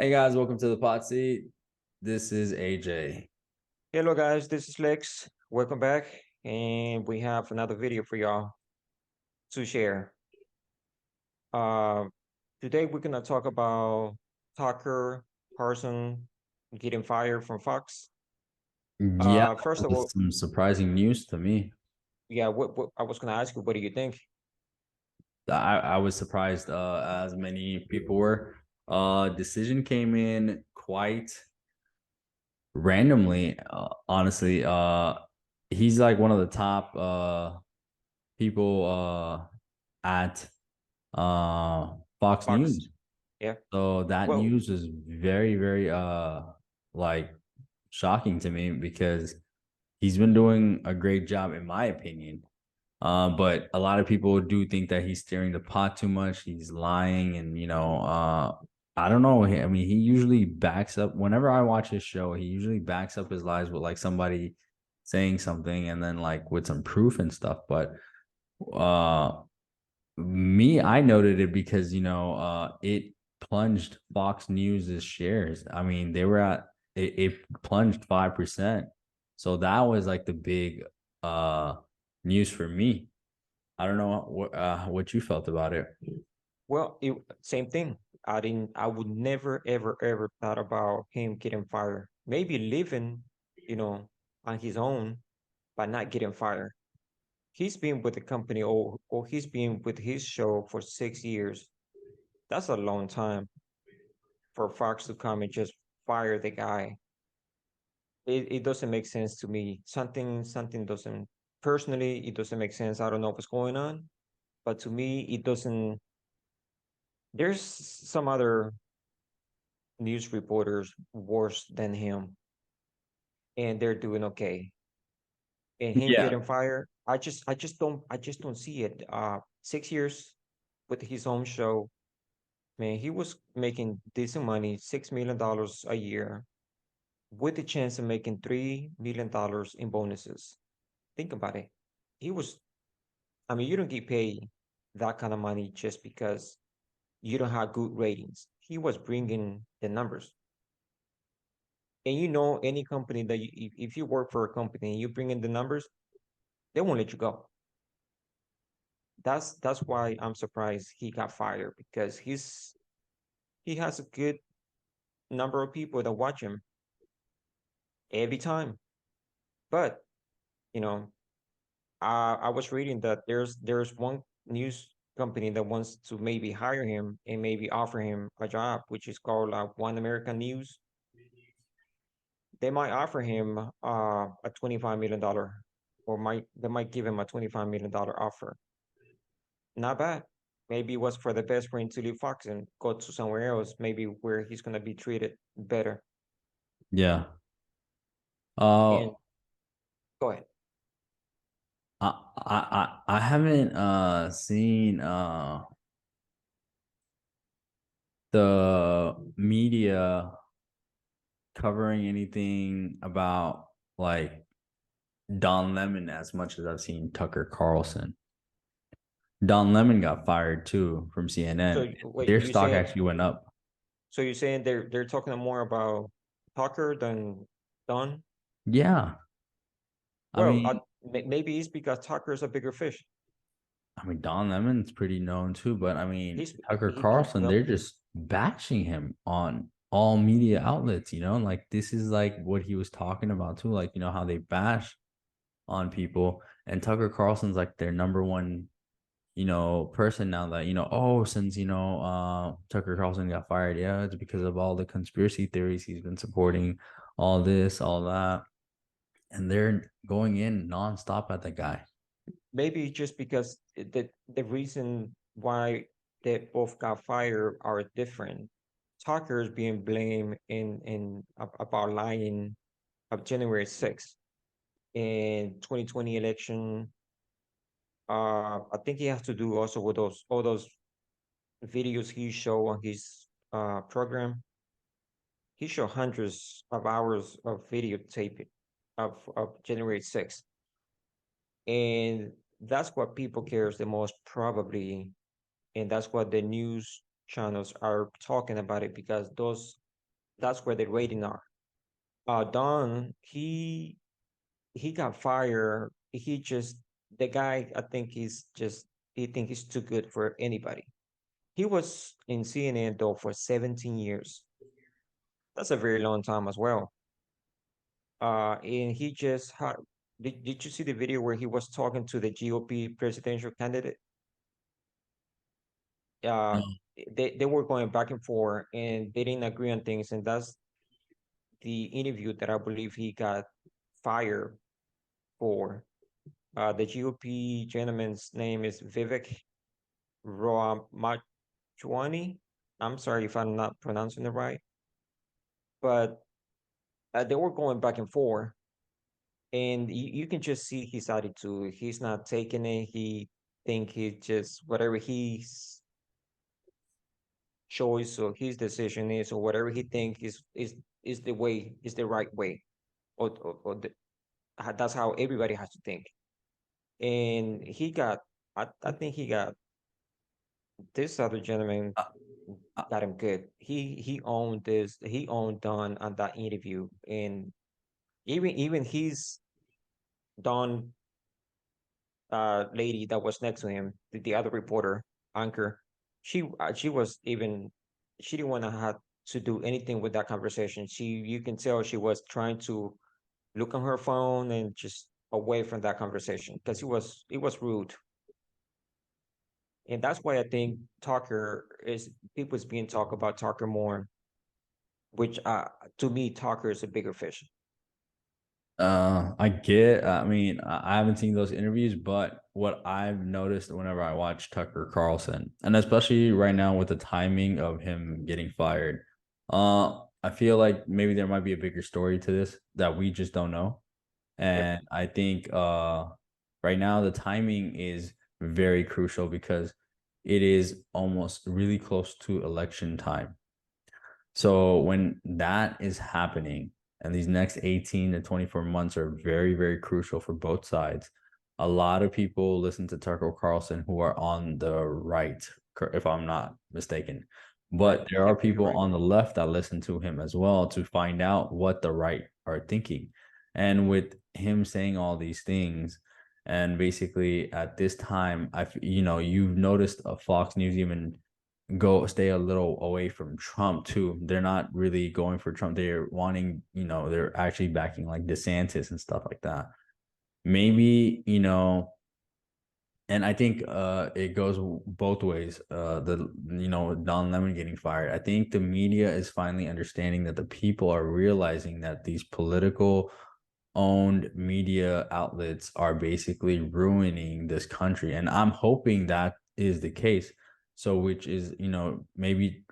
Hey guys, welcome to the Pot Seat. This is AJ. Hello guys, this is Lex. Welcome back, and we have another video for y'all to share. Uh, Today we're gonna talk about Tucker Carlson getting fired from Fox. Yeah, First that of was all, some surprising news to me. yeah, what I was gonna ask you, what do you think? I was surprised, as many people were. Decision came in quite randomly. Honestly, he's like one of the top people at Fox Fox, News. yeah. So that Well, news was very, very like shocking to me because he's been doing a great job in my opinion. But a lot of people do think that he's stirring the pot too much. He's lying, and I don't know. I mean, he usually backs up. Whenever I watch his show, he usually backs up his lies with like somebody saying something, and then like with some proof and stuff. But uh, I noted it because it plunged Fox News's shares. I mean, it plunged 5%. So that was like the big news for me. I don't know what you felt about it. same thing. I would never, ever thought about him getting fired. Maybe living, you know, on his own, but not getting fired. He's been with the company or he's been with his show for 6 years. That's a long time for Fox to come and just fire the guy. It doesn't make sense to me. Something doesn't personally, it doesn't make sense. I don't know what's going on, but to me, it doesn't. There's some other news reporters worse than him, and they're doing okay. And him Yeah. getting fired, I just don't see it. 6 years with his own show. Man, he was making decent money, $6 million a year, with the chance of making $3 million in bonuses. Think about it. He was, I mean, you don't get paid that kind of money just because you don't have good ratings. He was bringing the numbers. And any company that if you work for a company and you bring in the numbers, they won't let you go. That's why I'm surprised he got fired because he has a good number of people that watch him every time. But you know, I was reading that there's one news company that wants to maybe hire him and maybe offer him a job, which is called One American News. They might offer him a $25 million, or they might give him a $25 million offer. Not bad. Maybe it was for the best for him to leave Fox and go to somewhere else, maybe where he's gonna be treated better. Yeah. Uh And go ahead. I haven't seen the media covering anything about like Don Lemon as much as I've seen Tucker Carlson. Don Lemon got fired too from CNN. So wait, Their stock actually went up. you're saying they're talking more about Tucker than Don? Yeah. I Well, mean, maybe it's because Tucker's a bigger fish. Don Lemon's pretty known too, but I mean, He's Tucker he Carlson, they're well, just bashing him on all media outlets, like this is like what he was talking about too, like how they bash on people, and Tucker Carlson's like their number one, person now that, oh, since Tucker Carlson got fired, yeah, it's because of all the conspiracy theories he's been supporting, all this, all that, and they're going in nonstop at the guy. maybe just because the reason why they both got fired are different. Tucker's being blamed about lying of January 6th in 2020 election. I think he has to do also with those all those videos he showed on his program. He showed hundreds of hours of videotape of January 6th. And that's what people cares the most probably. And that's what the news channels are talking about it because those That's where the rating are. Don, he got fired. He just the guy. I think he think he's too good for anybody. He was in CNN though for 17 years. That's a very long time as well. And he just had. Did you see the video where he was talking to the GOP presidential candidate? Uh, they were going back and forth, and they didn't agree on things, and that's the interview that I believe he got fired for. The GOP gentleman's name is Vivek Ramaswamy. I'm sorry if I'm not pronouncing it right, but they were going back and forth, and you can just see his attitude. He's not taking it. He think he just whatever his choice or his decision is, or whatever he think is the way is the right way, or that's how everybody has to think. And he got, I think he got this other gentleman Uh, uh, got him good. He owned this. He owned Don on that interview, and even his Don lady that was next to him, the other reporter anchor, she was even she didn't want to have to do anything with that conversation. You can tell she was trying to look on her phone and just away from that conversation because it was rude. And that's why I think Tucker is people's being talk about Tucker more, which to me Tucker is a bigger fish. I get. I mean, I haven't seen those interviews, but what I've noticed whenever I watch Tucker Carlson, and especially right now with the timing of him getting fired, I feel like maybe there might be a bigger story to this that we just don't know. Yep. And I think right now the timing is very crucial because it is almost really close to election time. So when that is happening, and these next 18 to 24 months are very, very crucial for both sides. A lot of people listen to Tucker Carlson who are on the right, if I'm not mistaken. Right. But there are Yep. You're people right. on the left that listen to him as well to find out what the right are thinking. And with him saying all these things, and basically at this time, you've noticed a Fox News even go stay a little away from Trump too. They're not really going for Trump. They're wanting, they're actually backing like DeSantis and stuff like that. Maybe, and I think it goes both ways. Don Lemon getting fired. I think the media is finally understanding that the people are realizing that these political owned media outlets are basically ruining this country. And I'm hoping that is the case. So, which is, maybe,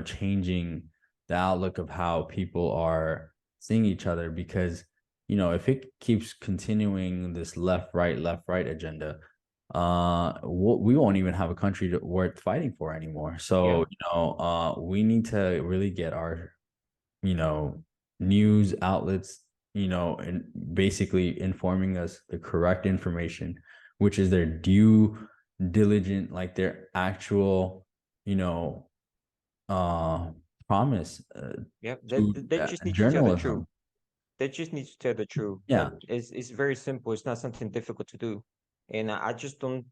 changing the outlook of how people are seeing each other because, if it keeps continuing this left, right agenda, we won't even have a country worth fighting for anymore. So, Yeah. we need to really get our you know, news outlets, and basically informing us the correct information, which is their due diligent, like their actual, you know, uh, promise Yep. to They just need to tell the truth. journalism. They just need to tell the truth. Yeah, It's very simple. It's not something difficult to do. And I just don't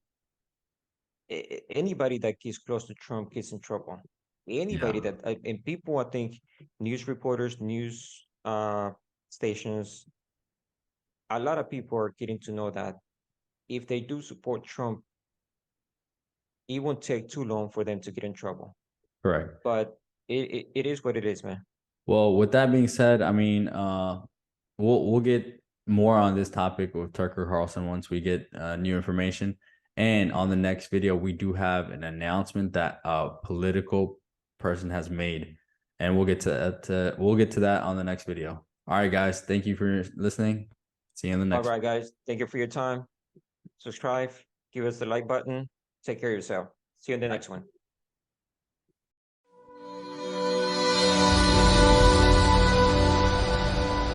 anybody that gets close to Trump gets in trouble. Anybody yeah, that and people, I think, news reporters, news stations, a lot of people are getting to know that if they do support Trump, it won't take too long for them to get in trouble. correct. But it is what it is, man. Well, with that being said, I mean, we'll get more on this topic with Tucker Carlson once we get new information. And on the next video, we do have an announcement that a political person has made, and we'll get to that on the next video. All right, guys, thank you for listening. See you in the All next. right, guys. Thank you for your time. Subscribe, give us the like button. Take care of yourself. See you in the next one.